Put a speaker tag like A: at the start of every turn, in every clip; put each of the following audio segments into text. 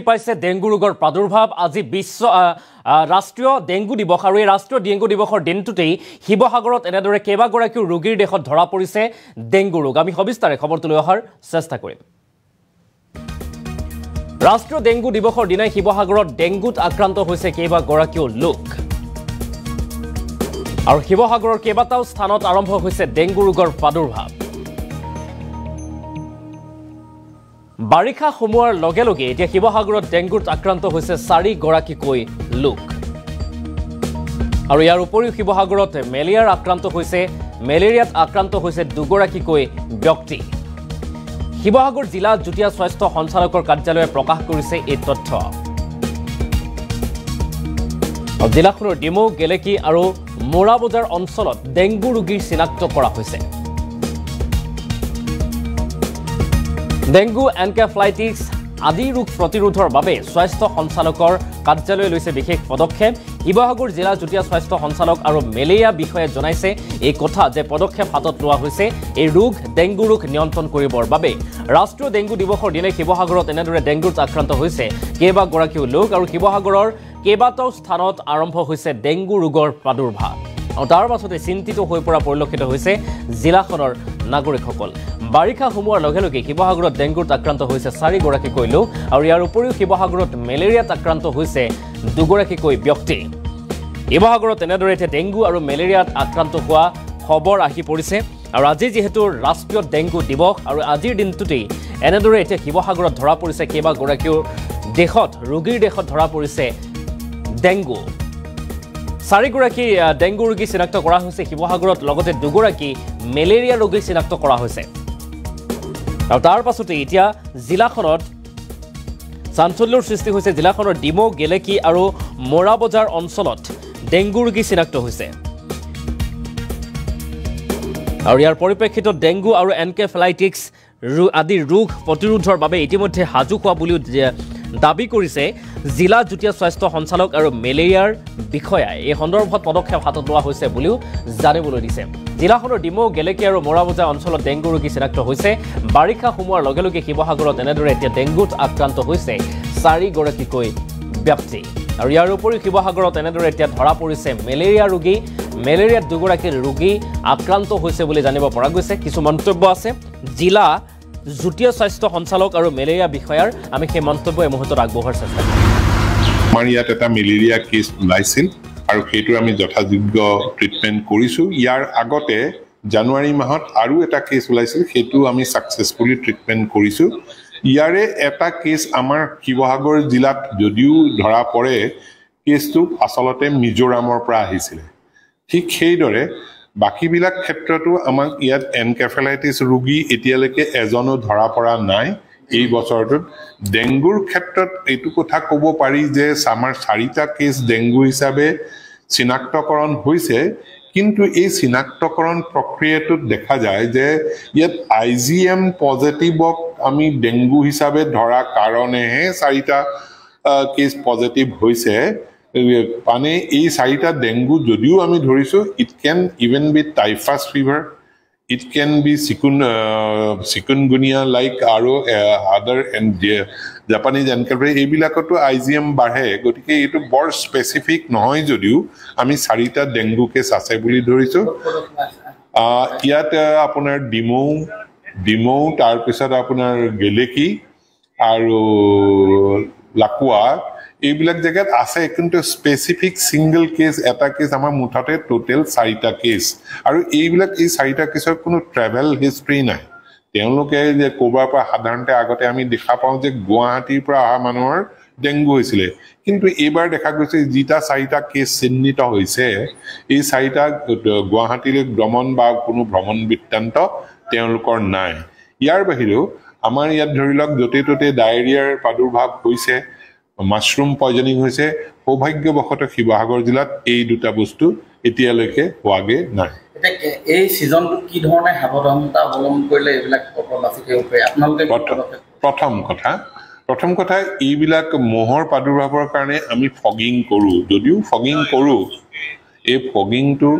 A: পাইছে ডেংগু ৰোগৰ প্ৰাদুৰ্ভাৱ আজি বিশ্ব ৰাষ্ট্ৰীয় ডেংগু দিৱস আৰু এই ৰাষ্ট্ৰীয় ডেংগু দিৱসৰ দিনটোতেই শিৱসাগৰত এনেদৰে কেইবাগৰাকীও ৰোগীৰ দেহত ধৰা পৰিছে ডেংগু ৰোগ আমি সবিস্তাৰে খবৰটো লৈ অহাৰ চেষ্টা কৰিম ৰাষ্ট্ৰীয় ডেংগু দিৱসৰ দিনাই শিৱসাগৰত ডেংগুত আক্ৰান্ত হৈছে কেইবাগৰাকীও লোক আৰু শিৱসাগৰৰ কেইবাটাও স্থানত আৰম্ভ হৈছে ডেংগু ৰোগৰ প্ৰাদুৰ্ভাৱ বাৰিষা সময়ৰ লগে লগে এতিয়া শিৱসাগৰত ডেংগুত আক্ৰান্ত হৈছে 4 গৰাকীকৈ লোক আৰু ইয়াৰ উপৰিও শিৱসাগৰত মেলেৰিয়াত আক্ৰান্ত হৈছে 2 গৰাকীকৈ ব্যক্তি শিৱসাগৰ জিলা যুটীয়া স্বাস্থ্য সঞ্চালকৰ কাৰ্যালয়ে প্ৰকাশ কৰিছে এই তথ্য জিলাখনৰ ডিমৌ গেলেকী আৰু মোৰাবজাৰ অঞ্চলত ডেংগু ৰোগীৰ চিনাক্ত কৰা হৈছে ডেংগু এনকেফেলাইটিছ আদি ৰোগ প্ৰতিৰোধৰ বাবে স্বাস্থ্য সঞ্চালকৰ কাৰ্যালয়ে লৈছে বিশেষ পদক্ষেপ শিৱসাগৰ জিলা যুটীয়া স্বাস্থ্য সঞ্চালক আৰু মেলেৰিয়া বিষয়ে জনাইছে এই কথা যে পদক্ষেপ হাতত লোৱা হৈছে এই ৰোগ ডেংগু ৰোগ নিয়ন্ত্ৰণ কৰিবৰ বাবে ৰাষ্ট্ৰীয় ডেংগু দিৱসৰ দিনে শিৱসাগৰত এনেদৰে ডেংগুত আক্ৰান্ত হৈছে কেইবাগৰাকীও লোক আৰু শিৱসাগৰৰ কেইবাটাও স্থানত আৰম্ভ হৈছে ডেংগু ৰোগৰ প্ৰাদুৰ্ভাৱ আৰু তাৰ পাছতে চিন্তিত হৈ পৰা পৰিলক্ষিত হৈছে জিলাখনৰ নাগৰিকসকল বাৰিষা সময়ৰ লগে লগে শিৱসাগৰত ডেংগুত আক্ৰান্ত হৈছে 4 গৰাকীকৈ লোক আৰু ইয়াৰ উপৰিও শিৱসাগৰত মেলেৰিয়াত আক্ৰান্ত হৈছে 2 গৰাকীকৈ ব্যক্তি শিৱসাগৰত এনেদৰে এতিয়া ডেংগু আৰু মেলেৰিয়াত আক্ৰান্ত হোৱা খবৰ আহি পৰিছে আৰু আজি যেহেতু ৰাষ্ট্ৰীয় ডেংগু দিৱস আৰু আজিৰ দিনটোতেই এনেদৰে এতিয়া শিৱসাগৰত ধৰা পৰিছে কেইবাগৰাকীও ৰোগীৰ দেহত ধৰা পৰিছে ডেংগু 4 গৰাকী ডেংগু ৰোগী চিনাক্ত কৰা হৈছে শিৱসাগৰত লগতে 2 গৰাকী মেলেৰিয়া ৰোগী চিনাক্ত কৰা হৈছে আৰু তাৰ পাছতে এতিয়া জিলাখনত চাঞ্চল্যৰ সৃষ্টি হৈছে জিলাখনৰ ডিমৌ গেলেকী আৰু মোৰাবজাৰ অঞ্চলত ডেংগু ৰোগী চিনাক্ত হৈছে আৰু ইয়াৰ পৰিপ্ৰেক্ষিতত ডেংগু আৰু এনকেফেলাইটিছ আদি ৰোগ প্ৰতিৰোধৰ বাবে ইতিমধ্যে সাজু হোৱা বুলিও দাবী কৰিছে জিলা যুটীয়া স্বাস্থ্য সঞ্চালক আৰু মেলেৰিয়াৰ বিষয়াই এই সন্দৰ্ভত পদক্ষেপ হাতত লোৱা হৈছে বুলিও জানিবলৈ দিছে জিলাখনৰ ডিমৌ গেলেকী আৰু মোৰাবজাৰ অঞ্চলত ডেংগু ৰোগী চিনাক্ত হৈছে বাৰিষা সময়ৰ লগে লগে শিৱসাগৰত এনেদৰে এতিয়া ডেংগুত আক্ৰান্ত হৈছে 4 গৰাকীকৈ ব্যক্তি আৰু ইয়াৰ উপৰিও শিৱসাগৰত এনেদৰে এতিয়া ধৰা পৰিছে মেলেৰিয়াত 2 গৰাকী ৰোগী আক্ৰান্ত হৈছে বুলি জানিব পৰা গৈছে কিছু মন্তব্য আছে জিলা যুটীয়া স্বাস্থ্য সঞ্চালক আৰু মেলেৰিয়া বিষয়াৰ আমি সেই মন্তব্য এই মুহূৰ্তত আগবঢ়াৰ চেষ্টা কৰিম
B: আমাৰ ইয়াত এটা মেলেৰিয়া কেছ ওলাইছিল আৰু সেইটো আমি যথাযোগ্য ট্ৰিটমেণ্ট কৰিছো ইয়াৰ আগতে জানুৱাৰী মাহত আৰু এটা কেছ ওলাইছিল সেইটো আমি সাকসেসফুলি ট্ৰিটমেণ্ট কৰিছো ইয়াৰে এটা কেছ আমাৰ শিৱসাগৰ জিলাত যদিও ধৰা পৰে কেছটো আচলতে মিজোৰামৰ পৰা আহিছিল ঠিক সেইদৰে বাকিবিলাক ক্ষেত্ৰতো আমাক ইয়াত এনকেফেলাইটিছ ৰোগী এতিয়ালৈকে এজনো ধৰা পৰা নাই এই বছৰটোত ডেংগুৰ ক্ষেত্ৰত এইটো কথা ক'ব পাৰি যে আমাৰ 4টা কেছ ডেংগু হিচাপে চিনাক্তকৰণ হৈছে কিন্তু এই চিনাক্তকৰণ প্ৰক্ৰিয়াটোত দেখা যায় যে ইয়াত IgM পজিটিভক আমি ডেংগু হিচাপে ধৰা কাৰণেহে 4টা কেছ পজিটিভ হৈছে মানে এই 4টা ডেংগু যদিও আমি ধৰিছো it can even be typhus fever it can be chikungunya like আৰু আদাৰ জাপানিজ এনকেফেলাইটিছ এইবিলাকতো IgM বাঢ়ে গতিকে এইটো বৰ স্পেসিফিক নহয় যদিও আমি 4টা ডেংগু কেছ আছে বুলি ধৰিছো ইয়াত আপোনাৰ ডিমৌ তাৰ পিছত আপোনাৰ গেলেকী আৰু লাকুৱা এইবিলাক জায়গাত আছে কিন্তু স্পেসিফিক সিঙ্গল কেস এটা কেস আমাৰ মুঠতে টোটাল 4টা কেস আৰু এই 4টা কেসৰ কোনো ট্ৰেভেল হিষ্ট্ৰি নাই তেওঁলোকে যে কোবাৰ পৰা সাধাৰণতে আগতে আমি দেখা পাওঁ যে গুৱাহাটীৰ পৰা অহা মানুহৰ ডেংগু হৈছিল কিন্তু এবাৰ দেখা গৈছে যেটা 4টা কেস চিহ্নিত হৈছে এই 4টা গুৱাহাটীলৈ ভ্ৰমণ বা কোনো ভ্ৰমণ বৃত্তান্ত তেওঁলোকৰ নাই ইয়াৰ বাহিৰেও আমাৰ ইয়াত ধৰি লওক যতে ততে ডায়েৰিয়াৰ প্ৰাদুৰ্ভাৱ হৈছে মাশৰুম পয়জনিং হৈছে সৌভাগ্যবশতঃ শিৱসাগৰ জিলাত এই দুটা বস্তু এতিয়ালৈকে হোৱাগে নাই
C: এই সিজনটো কি ধৰণে সাৱধানতা অৱলম্বন কৰিলে এইবিলাক বাচি থাকিব পাৰে আপোনালোকে
B: প্ৰথম কথা এইবিলাক মহৰ প্ৰাদুৰ্ভাৱৰ কাৰণে আমি ফগিং কৰো যদিও ফগিং কৰো এই ফগিংটো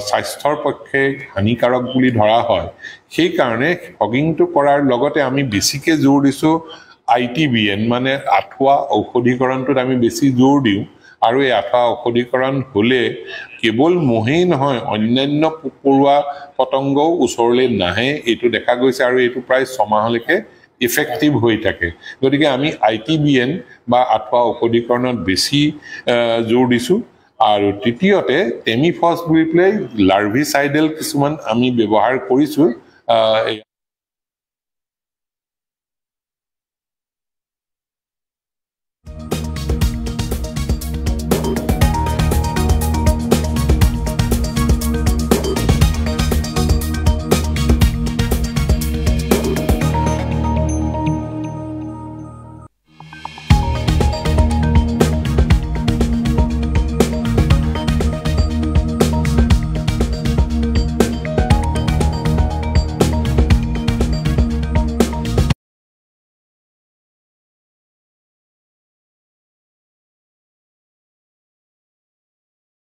B: স্বাস্থ্যৰ পক্ষে হানিকাৰক বুলি ধৰা হয় সেই কাৰণে ফগিংটো কৰাৰ লগতে আমি বেছিকে জোৰ দিছো ITBN মানে আঠুৱা ঔষধীকৰণটোত আমি বেছি জোৰ দিওঁ আৰু এই আঠুৱা ঔষধীকৰণ হ'লে কেৱল মহেই নহয় অন্যান্য পোক-পৰুৱা পতংগও ওচৰলৈ নাহে এইটো দেখা গৈছে আৰু এইটো প্ৰায় 6 মাহলৈকে ইফেক্টিভ হৈ থাকে গতিকে আমি ITBN বা আঠুৱা ঔষধীকৰণত বেছি জোৰ দিছোঁ আৰু তৃতীয়তে টেমিফছ বুলি পেলাই লাৰ্ভিচাইডেল কিছুমান আমি ব্যৱহাৰ কৰিছোঁ